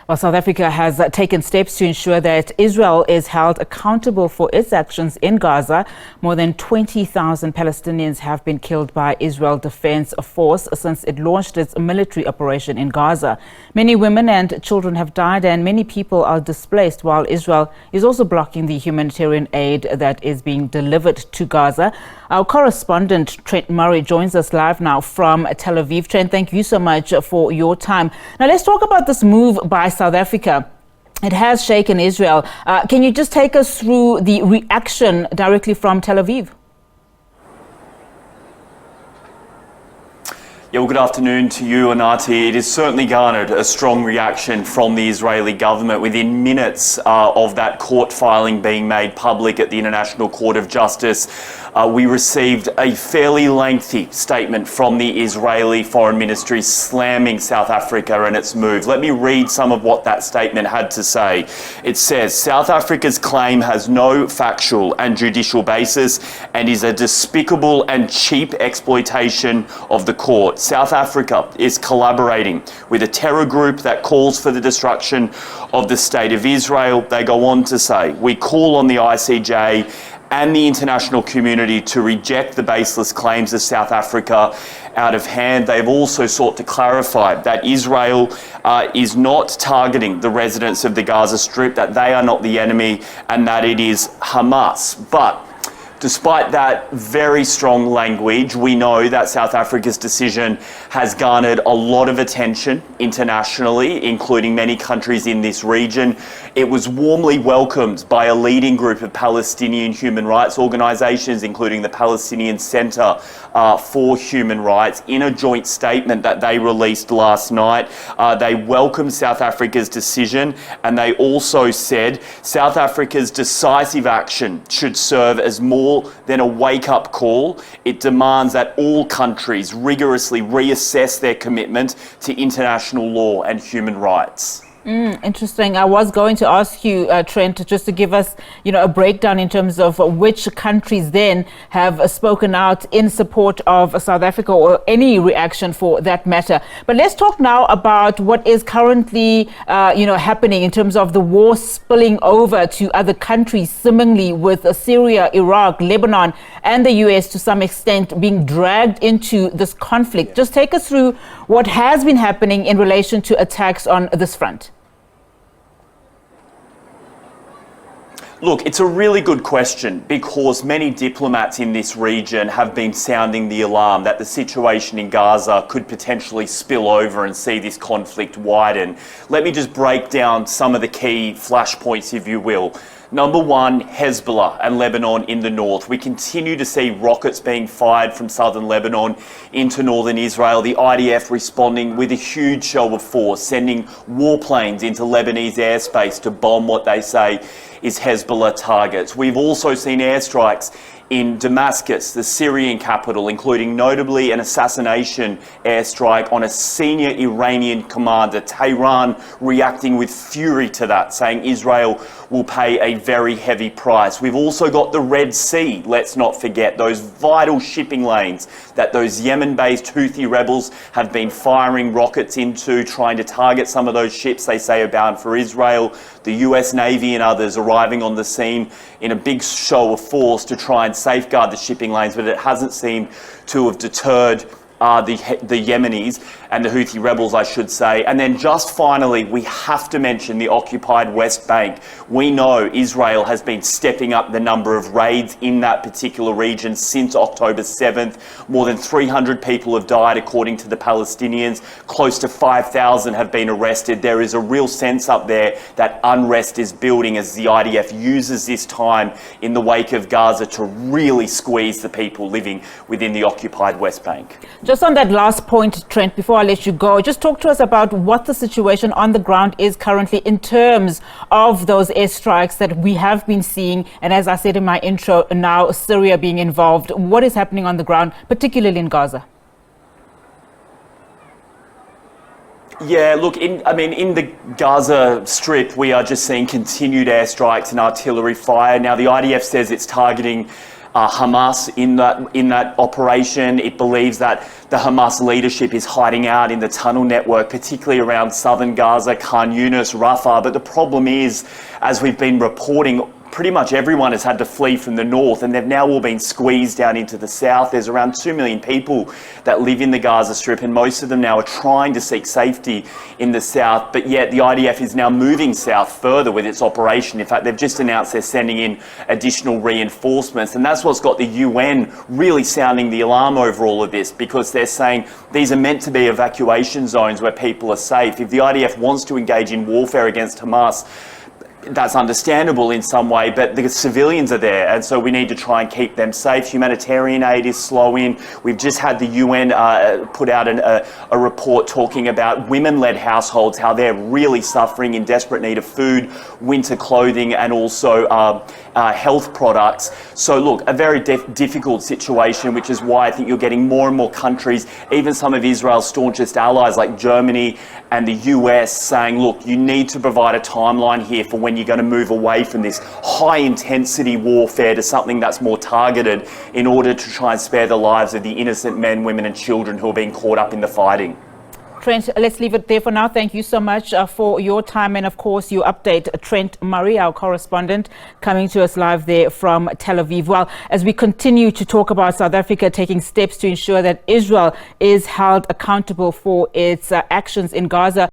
Well, South Africa has taken steps to ensure that Israel is held accountable for its actions in Gaza. More than 20,000 Palestinians have been killed by Israel Defense Force since it launched its military operation in Gaza. Many women and children have died and many people are displaced, while Israel is also blocking the humanitarian aid that is being delivered to Gaza. Our correspondent Trent Murray joins us live now from Tel Aviv. Trent, thank you so much for your time. Now let's talk about this move by South Africa. It has shaken Israel. Can you just take us through the reaction directly from Tel Aviv? Yeah, well, good afternoon to you, Anati. It has certainly garnered a strong reaction from the Israeli government within minutes of that court filing being made public at the International Court of Justice. We received a fairly lengthy statement from the Israeli Foreign Ministry slamming South Africa and its move. Let me read some of what that statement had to say. It says, South Africa's claim has no factual and judicial basis and is a despicable and cheap exploitation of the court. South Africa is collaborating with a terror group that calls for the destruction of the State of Israel. They go on to say, we call on the ICJ and the international community to reject the baseless claims of South Africa out of hand. They've also sought to clarify that Israel is not targeting the residents of the Gaza Strip, that they are not the enemy, and that it is Hamas. But despite that very strong language, we know that South Africa's decision has garnered a lot of attention internationally, including many countries in this region. It was warmly welcomed by a leading group of Palestinian human rights organisations, including the Palestinian Centre for Human Rights, in a joint statement that they released last night. They welcomed South Africa's decision, and they also said South Africa's decisive action should serve as more than a wake-up call. It demands that all countries rigorously reassess their commitment to international law and human rights. Interesting. I was going to ask you, Trent, just to give us, a breakdown in terms of which countries then have spoken out in support of South Africa, or any reaction for that matter. But let's talk now about what is currently, happening in terms of the war spilling over to other countries, similarly with Syria, Iraq, Lebanon, and the US to some extent being dragged into this conflict. Just take us through what has been happening in relation to attacks on this front. Look, it's a really good question, because many diplomats in this region have been sounding the alarm that the situation in Gaza could potentially spill over and see this conflict widen. Let me just break down some of the key flashpoints, if you will. Number one, Hezbollah and Lebanon in the north. We continue to see rockets being fired from southern Lebanon into northern Israel. The IDF responding with a huge show of force, sending warplanes into Lebanese airspace to bomb what they say is Hezbollah targets. We've also seen airstrikes in Damascus, the Syrian capital, including notably an assassination airstrike on a senior Iranian commander. Tehran reacting with fury to that, saying Israel will pay a very heavy price. We've also got the Red Sea, let's not forget, those vital shipping lanes that those Yemen-based Houthi rebels have been firing rockets into, trying to target some of those ships they say are bound for Israel. The US Navy and others arriving on the scene in a big show of force to try and safeguard the shipping lanes, but it hasn't seemed to have deterred the Yemenis and the Houthi rebels, I should say. And then just finally, we have to mention the occupied West Bank. We know Israel has been stepping up the number of raids in that particular region since October 7th. More than 300 people have died, according to the Palestinians. Close to 5,000 have been arrested. There is a real sense up there that unrest is building as the IDF uses this time in the wake of Gaza to really squeeze the people living within the occupied West Bank. Just on that last point, Trent, before I let you go, just talk to us about what the situation on the ground is currently in terms of those airstrikes that we have been seeing. And as I said in my intro, now Syria being involved. What is happening on the ground, particularly in Gaza? Yeah, look, in the Gaza Strip, we are just seeing continued airstrikes and artillery fire. Now, the IDF says it's targeting Hamas in that operation. It believes that the Hamas leadership is hiding out in the tunnel network, particularly around southern Gaza, Khan Yunis, Rafah. But the problem is, as we've been reporting, pretty much everyone has had to flee from the north, and they've now all been squeezed down into the south. There's around 2 million people that live in the Gaza Strip, and most of them now are trying to seek safety in the south. But yet the IDF is now moving south further with its operation. In fact, they've just announced they're sending in additional reinforcements, and that's what's got the UN really sounding the alarm over all of this, because they're saying these are meant to be evacuation zones where people are safe. If the IDF wants to engage in warfare against Hamas, that's understandable in some way, but the civilians are there, and so we need to try and keep them safe. Humanitarian aid is slow in. We've just had the UN put out a report talking about women-led households, how they're really suffering, in desperate need of food, winter clothing, and also health products. So look, a very difficult situation, which is why I think you're getting more and more countries, even some of Israel's staunchest allies like Germany and the US, saying, look, you need to provide a timeline here for when you're going to move away from this high intensity warfare to something that's more targeted, in order to try and spare the lives of the innocent men, women and children who are being caught up in the fighting. Trent, let's leave it there for now. Thank you so much for your time, and of course your update. Trent Murray, our correspondent, coming to us live there from Tel Aviv. Well, as we continue to talk about South Africa taking steps to ensure that Israel is held accountable for its actions in Gaza.